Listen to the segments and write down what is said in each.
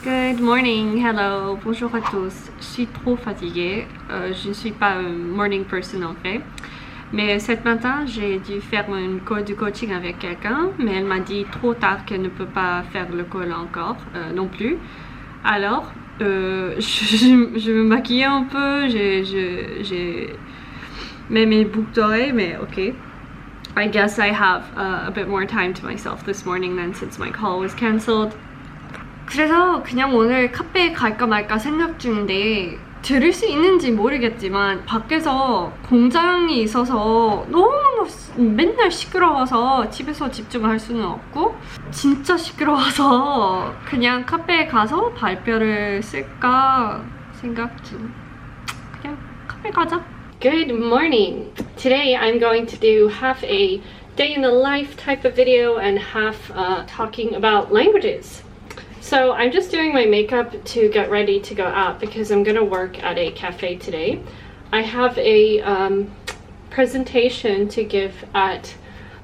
Good morning, hello, bonjour à tous. Je suis trop fatiguée. Je ne suis pas un morning person en fait. Mais ce matin, j'ai dû faire une call du coaching avec quelqu'un, mais elle m'a dit trop tard qu'elle ne peut pas faire le call encore non plus. Alors, je me maquille un peu, j'ai mis mes boucles d'oreilles, mais ok. I guess I have a bit more time to myself this morning then since my call was cancelled. 그래서 그냥 오늘 카페에 갈까 말까 생각 중인데 들을 수 있는지 모르겠지만 밖에서 공장이 있어서 너무 맨날 시끄러워서 집에서 집중할 수는 없고 진짜 시끄러워서 그냥 카페에 가서 발표를 쓸까 생각 중. 그냥 카페 가자. Good morning. Today I'm going to do half a day in the life type of video and half talking about languages. So I'm just doing my makeup to get ready to go out because I'm going to work at a cafe today. I have a presentation to give at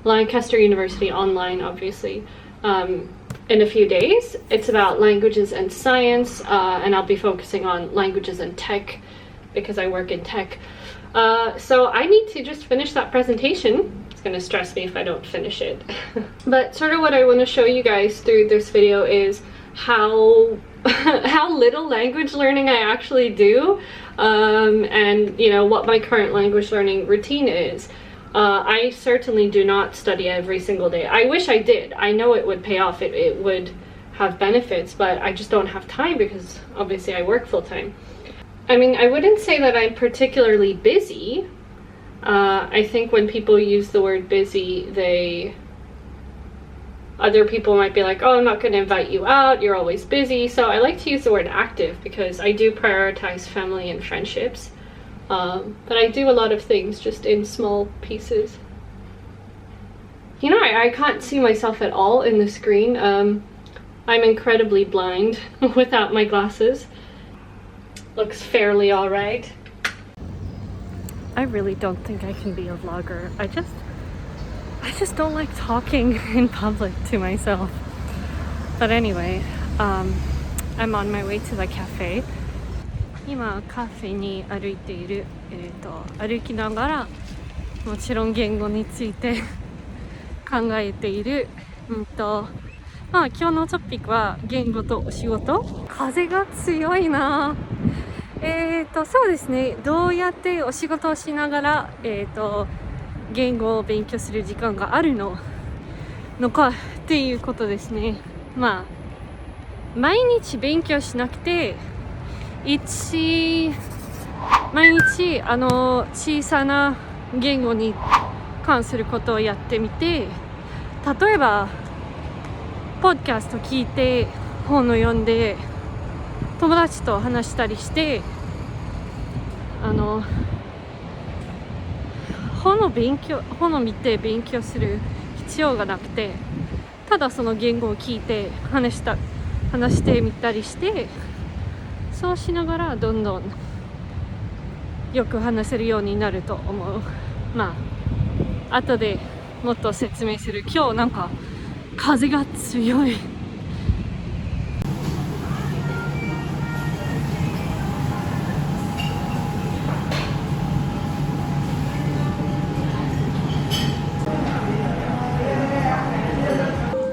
Lancaster University online, obviously, in a few days. It's about languages and science, and I'll be focusing on languages and tech because I work in tech. So I need to just finish that presentation. It's going to stress me if I don't finish it. But sort of what I want to show you guys through this video is how little language learning I actually do, and you know what my current language learning routine is. I certainly do not study every single day. I wish I did. I know it would pay off, it would have benefits, but I just don't have time because obviously I work full-time. I mean, I wouldn't say that I'm particularly busy. I think when people use the word busy, other people might be like, oh, I'm not going to invite you out, you're always busy. So I like to use the word active because I do prioritize family and friendships. But I do a lot of things just in small pieces. You know, I can't see myself at all in the screen. I'm incredibly blind without my glasses. Looks fairly alright. I really don't think I can be a vlogger. I just don't like talking in public to myself. But anyway, I'm on my way to the cafe. 今カフェに歩いている。歩きながらもちろん言語について考えている。今日のトピックは言語とお仕事。風が強いな。そうですね。どうやってお仕事をしながら言語を勉強する時間があるのかっていうことですね。毎日勉強しなくて毎日小さな言語に関することをやってみて、例えばポッドキャスト聞いて本を読んで友達と話したりして本を見て勉強する必要がなくて、ただその言語を聞いて話してみたりして、そうしながらどんどんよく話せるようになると思う。後でもっと説明する。今日なんか風が強い。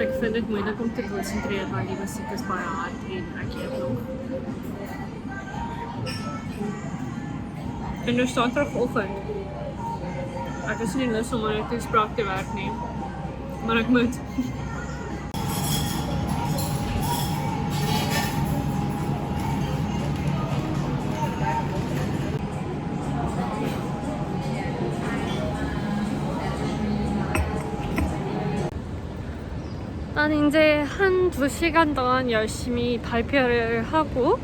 Ik vind het moeilijk om te concentreren waar die muziek is bij haar in nog. En er staat teruggeoefend. Ik is niet lust om uit die spraak te werk nemen. Maar ik moet. 난 이제 한 2시간 동안 열심히 발표를 하고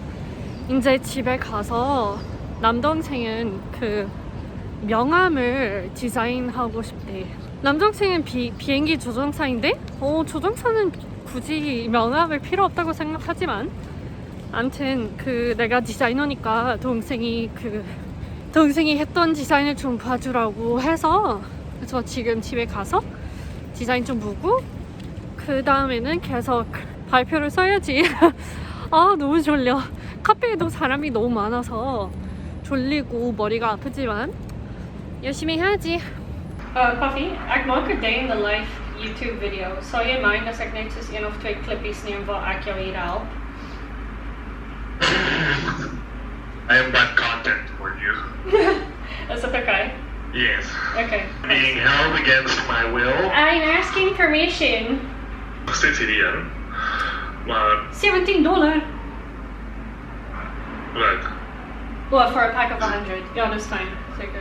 이제 집에 가서 남동생은 그 명함을 디자인하고 싶대. 남동생은 비행기 조종사인데 조종사는 굳이 명함을 필요 없다고 생각하지만 아무튼 내가 디자이너니까 동생이 했던 디자인을 좀 봐주라고 해서 그래서 지금 집에 가서 디자인 좀 보고 그 다음에는 계속 발표를 써야지. 아 너무 졸려. 카페에도 사람이 너무 많아서 졸리고 머리가 아프지만 열심히 해야지. Papi, ik maak een day in the life YouTube video. Zal je mind als ik net eens 1 of 2 clipjes neem waar ik jou hier help? I am that content for you. Is that okay? Yes. Okay. Being held against my will. I'm asking permission. Nog steeds ideaal. Maar... $17. Right. Well, for a pack of 100. Ja, dat is fijn. Zeker.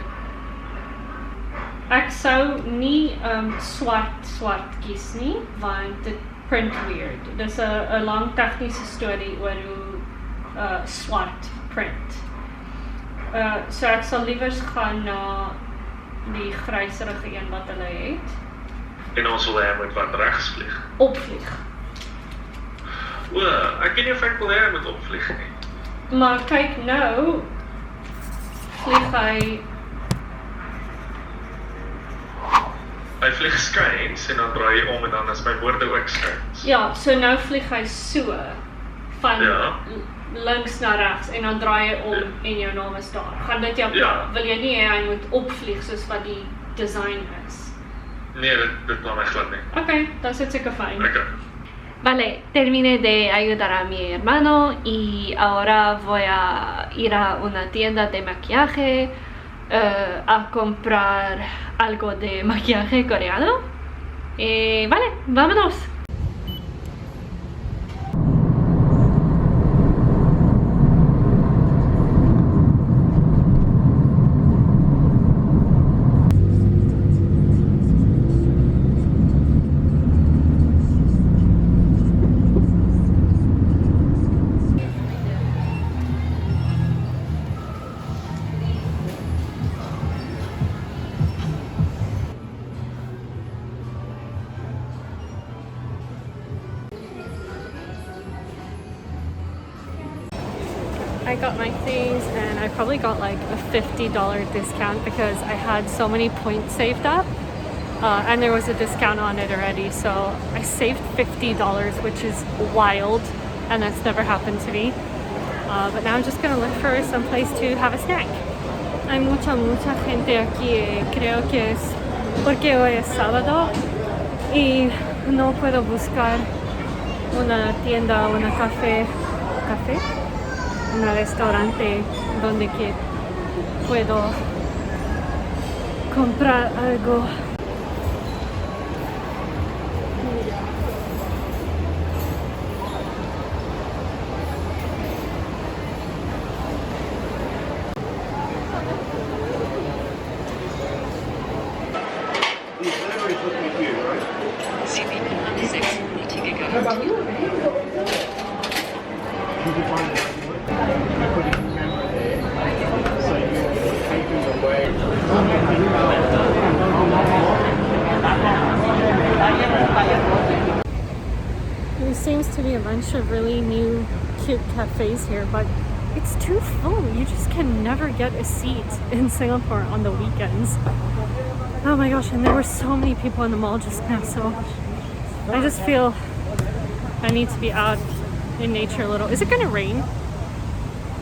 Ik zou niet zwart kies nie, want dit print weird. Dis 'n lang tegniese storie oor hoe swart print. So ek sal liewers gaan na die gryserige een wat hulle het. En ons wil hê moet wat regs vlieg. Opvlieg. O, ek weet nie of ek wil hê hy moet opvlieg nie. Maar kyk nou, vlieg hy vlieg skuins en dan draai hy om en dan is my woorde ook skuins. ja, so nou vlieg hy so van Ja. links na regs en dan draai hy om en jou naam is daar. Gaan dit jou Ja. wil jy nie hê hy moet opvlieg soos wat die design is? Nee, dit kan my glad nie. Okay, dan is seker fine. Okay. Vale, terminé de ayudar a mi hermano y ahora voy a ir a una tienda de maquillaje a comprar algo de maquillaje coreano. Vale, vámonos. I got my things and I probably got like a $50 discount because I had so many points saved up and there was a discount on it already, so I saved $50, which is wild and that's never happened to me. But now I'm just gonna look for some place to have a snack. Hay mucha gente aquí, creo que es porque hoy es sábado y no puedo buscar una tienda, un restaurante donde que puedo comprar algo. There seems to be a bunch of really new cute cafes here, but it's too full. You just can never get a seat in Singapore on the weekends. Oh my gosh, and there were so many people in the mall just now, so I just feel I need to be out in nature a little. Is it gonna rain?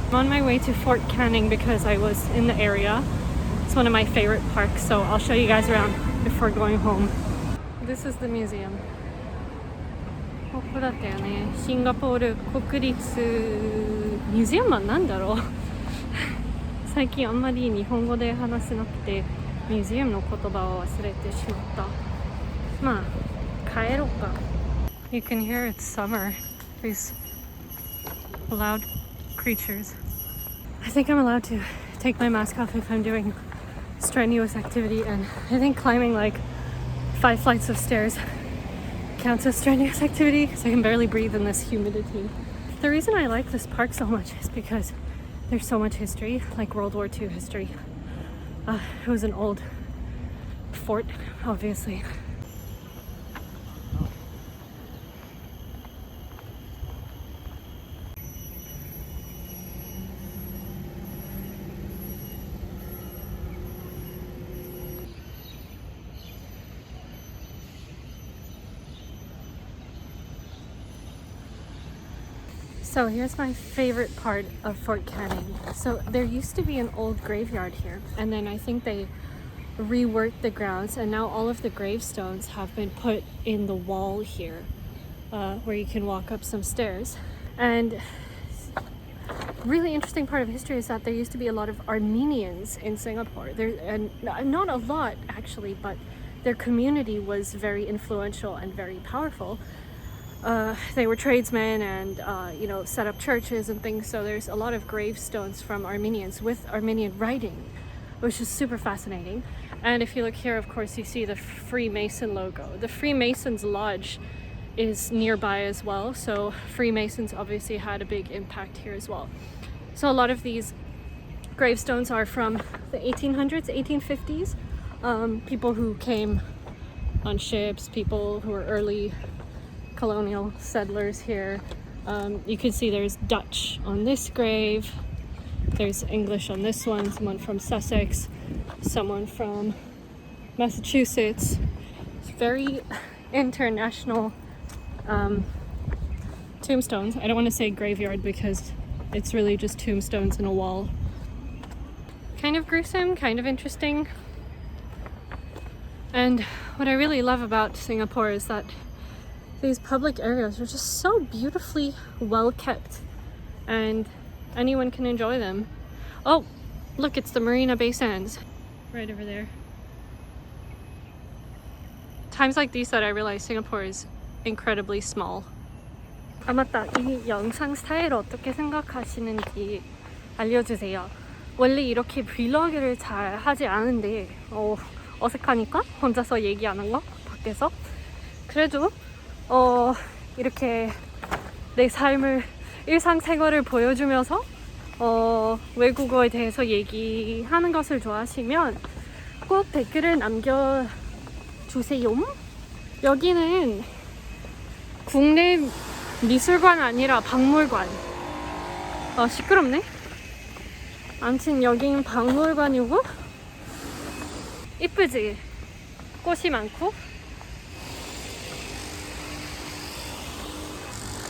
I'm on my way to Fort Canning because I was in the area. It's one of my favorite parks, so I'll show you guys around before going home. This is the museum. ここだったよね。シンガポール国立ミュージアムは何だろう最近あんまり日本語で話せなくてミュージアムの言葉を忘れてしまった。まあ帰ろうか。You can hear it's summer. These loud creatures. I think I'm allowed to take my mask off if I'm doing strenuous activity, and I think climbing like 5 flights of stairs counts as strenuous activity because I can barely breathe in this humidity. The reason I like this park so much is because there's so much history, like World War II history. It was an old fort, obviously. So here's my favorite part of Fort Canning. So there used to be an old graveyard here, and then I think they reworked the grounds, and now all of the gravestones have been put in the wall here, where you can walk up some stairs. And really interesting part of history is that there used to be a lot of Armenians in Singapore. And not a lot actually, but their community was very influential and very powerful. They were tradesmen and set up churches and things. So there's a lot of gravestones from Armenians with Armenian writing, which is super fascinating. And if you look here, of course, you see the Freemason logo. The Freemasons Lodge is nearby as well, so Freemasons obviously had a big impact here as well. So a lot of these gravestones are from the 1800s, 1850s. People who came on ships, people who were early colonial settlers here. You can see there's Dutch on this grave, there's English on this one, someone from Sussex, someone from Massachusetts. It's very international tombstones. I don't want to say graveyard because it's really just tombstones in a wall. Kind of gruesome, kind of interesting. And what I really love about Singapore is that these public areas are just so beautifully well kept and anyone can enjoy them. Oh, look, it's the Marina Bay Sands right over there. Times like these that I realize Singapore is incredibly small. 아 맞다, 이 영상 스타일 어떻게 생각하시는지 알려주세요. 원래 이렇게 브이로그를 잘 하지 않은데 어색하니까 혼자서 얘기하는 거 밖에서. 그래도 이렇게 내 삶을 일상생활을 보여주면서 외국어에 대해서 얘기하는 것을 좋아하시면 꼭 댓글을 남겨주세요. 여기는 국내 미술관 아니라 박물관. 시끄럽네. 아무튼 여긴 박물관이고 이쁘지? 꽃이 많고.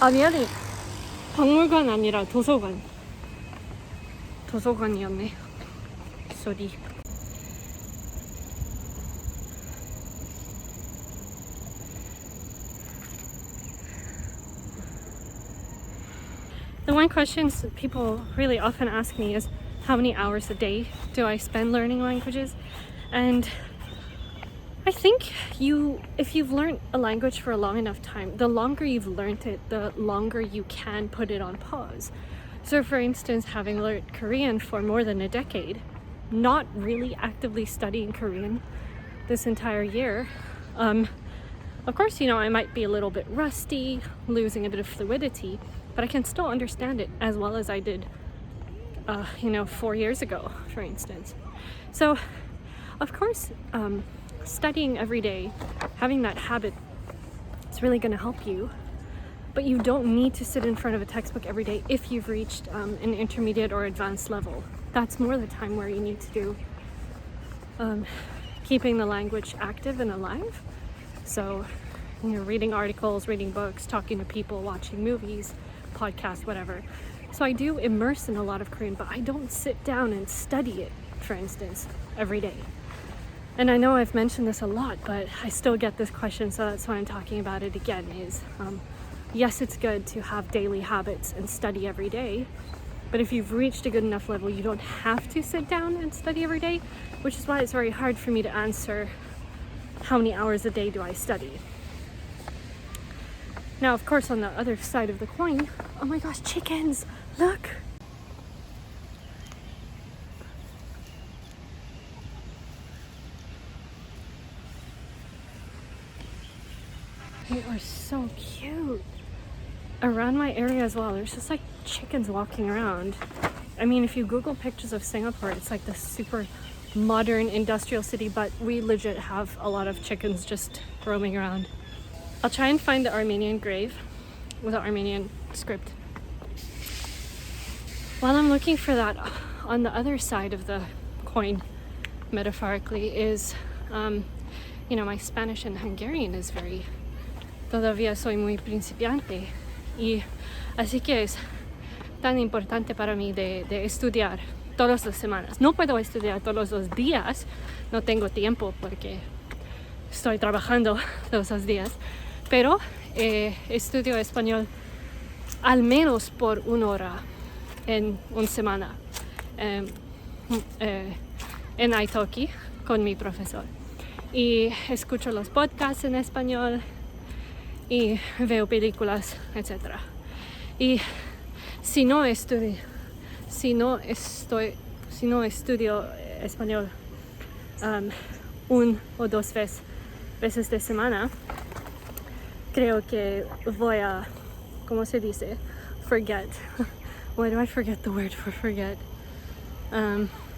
미안해. 박물관 아니라 도서관. 도서관이었네. 쏘리. The one question people really often ask me is how many hours a day do I spend learning languages? And I think if you've learned a language for a long enough time, the longer you've learned it, the longer you can put it on pause. So for instance, having learned Korean for more than a decade, not really actively studying Korean this entire year, of course, I might be a little bit rusty, losing a bit of fluidity, but I can still understand it as well as I did, 4 years ago, for instance. So, of course, studying every day, having that habit, it's really going to help you. But you don't need to sit in front of a textbook every day if you've reached an intermediate or advanced level. That's more the time where you need to do keeping the language active and alive. So, reading articles, reading books, talking to people, watching movies, podcasts, whatever. So I do immerse in a lot of Korean, but I don't sit down and study it, for instance, every day. And I know I've mentioned this a lot, but I still get this question, so that's why I'm talking about it again, is yes, it's good to have daily habits and study every day, but if you've reached a good enough level, you don't have to sit down and study every day, which is why it's very hard for me to answer how many hours a day do I study. Now, of course, on the other side of the coin, oh my gosh, chickens! Look! They are so cute. Around my area as well, there's just like chickens walking around. I mean, if you Google pictures of Singapore, it's like this super modern industrial city, but we legit have a lot of chickens just roaming around. I'll try and find the Armenian grave with the Armenian script. While I'm looking for that, on the other side of the coin, metaphorically, is, my Spanish and Hungarian is very... Todavía soy muy principiante. Y así que es tan importante para mí de estudiar todas las semanas. No puedo estudiar todos los días, no tengo tiempo porque estoy trabajando todos los días, pero estudio español al menos por 1 hora en una semana en Italki con mi profesor. Y escucho los podcasts en español y veo películas, etc. Y si no estudio español 1 o 2 veces de semana, creo que voy a, ¿cómo se dice? Forget. Why do I forget the word for forget?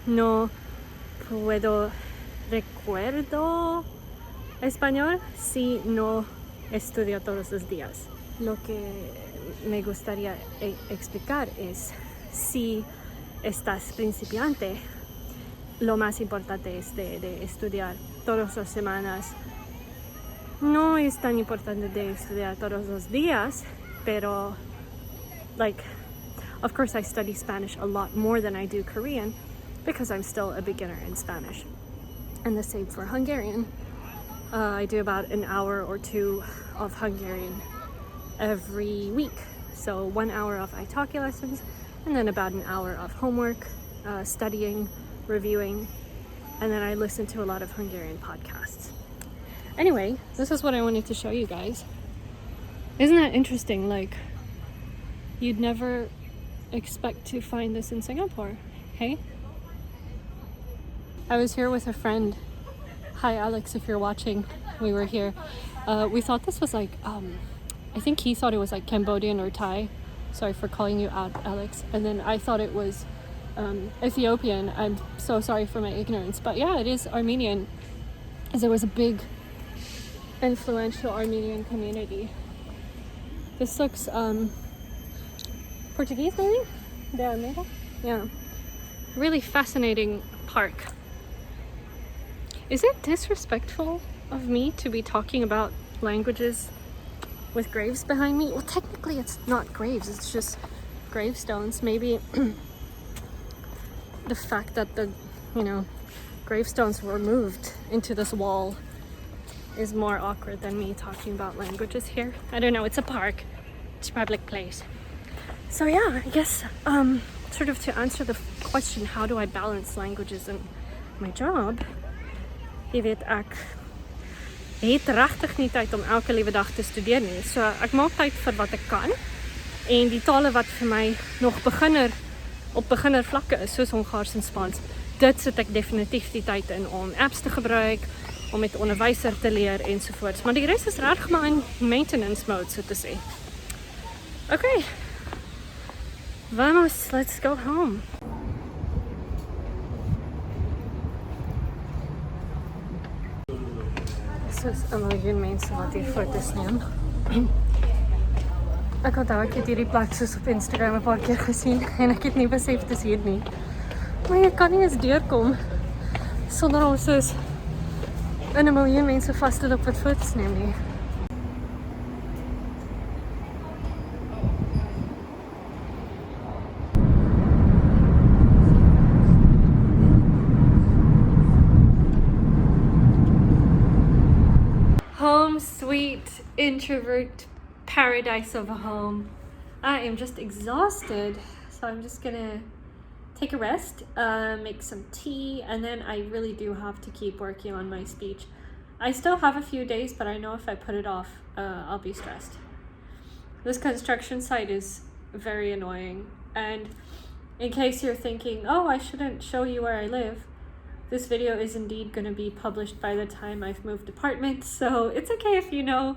No puedo recuerdo español si no estudio todos los días. Lo que me gustaría explicar es, si estás principiante, lo más importante es de estudiar todas las semanas. No es tan importante de estudiar todos los días, pero of course I study Spanish a lot more than I do Korean because I'm still a beginner in Spanish. And the same for Hungarian. I do about an hour or 2 of Hungarian every week. So 1 hour of Italki lessons and then about an hour of homework, studying, reviewing, and then I listen to a lot of Hungarian podcasts. Anyway, this is what I wanted to show you guys. Isn't that interesting? Like, you'd never expect to find this in Singapore, hey? I was here with a friend. Hi Alex, if you're watching, we were here. We thought this was like, I think he thought it was like Cambodian or Thai. Sorry for calling you out, Alex. And then I thought it was Ethiopian. I'm so sorry for my ignorance. But yeah, it is Armenian. As there was a big influential Armenian community. This looks Portuguese maybe? De Almeida? Yeah. Really fascinating park. Is it disrespectful of me to be talking about languages with graves behind me? Well, technically it's not graves, it's just gravestones. Maybe the fact that the, gravestones were moved into this wall is more awkward than me talking about languages here. I don't know, it's a park, it's a public place. So yeah, I guess sort of to answer the question, how do I balance languages and my job? Jy weet, ek het regtig nie tyd om elke liewe dag te studeer nie. So ek maak tyd vir wat ek kan. En die tale wat vir my nog beginner vlakke is, soos Hongaars en Spaans, dit sit ek definitief die tyd in om apps te gebruik, om met 'n onderwyser te leer ensovoorts. Maar die res is regtig maar in maintenance mode, so te sê. Okay. Vamos, let's go home. Dis 'n miljoen mense wat hier foto's neem. Ek onthou ek het hierdie plek soos op Instagram 'n paar keer gesien en ek het nie besef dis hier nie. Maar jy kan nie eens deurkom sonder om soos in 'n miljoen mense vas te loop wat foto's neem nie. Home sweet introvert paradise of a home. I am just exhausted, so I'm just gonna take a rest, make some tea, and then I really do have to keep working on my speech. I still have a few days, but I know if I put it off, I'll be stressed. This construction site is very annoying, and in case you're thinking, oh, I shouldn't show you where I live, this video is indeed going to be published by the time I've moved apartments, so it's okay if you know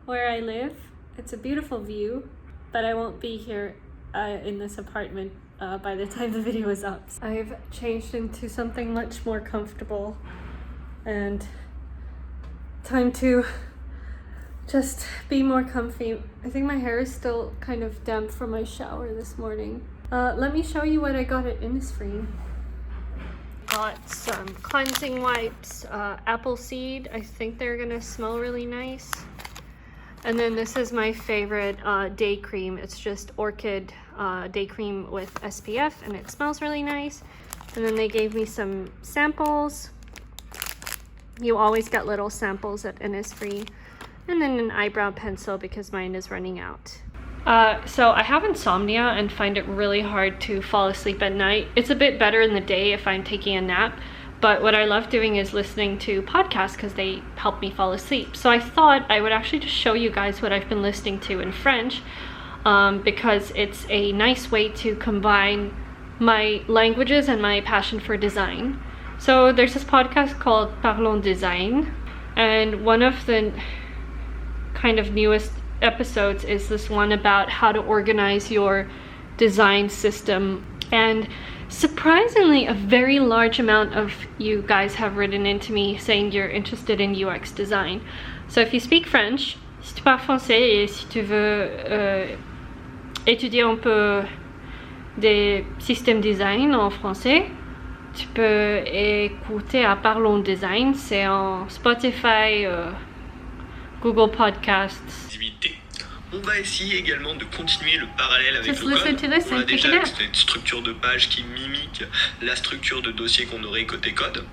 where I live. It's a beautiful view, but I won't be here in this apartment by the time the video is up. I've changed into something much more comfortable, and time to just be more comfy. I think my hair is still kind of damp from my shower this morning. Let me show you what I got at Innisfree. Got some cleansing wipes, apple seed. I think they're gonna smell really nice. And then this is my favorite day cream. It's just orchid day cream with SPF, and it smells really nice. And then they gave me some samples. You always get little samples at Innisfree. And then an eyebrow pencil because mine is running out. So I have insomnia and find it really hard to fall asleep at night. It's a bit better in the day if I'm taking a nap. But what I love doing is listening to podcasts because they help me fall asleep. So I thought I would actually just show you guys what I've been listening to in French because it's a nice way to combine my languages and my passion for design. So there's this podcast called Parlons Design, and one of the kind of newest episodes is this one about how to organize your design system. And surprisingly, a very large amount of you guys have written into me saying you're interested in UX design. So if you speak French, si tu parles français et si tu veux étudier un peu des systèmes design en français, tu peux écouter à Parlons Design. C'est en Spotify, Google Podcasts. On va essayer également de continuer le parallèle avec Just le listen code. to this On a and pick déjà it up. cette structure de page qui mimique la structure de dossier qu'on aurait côté code.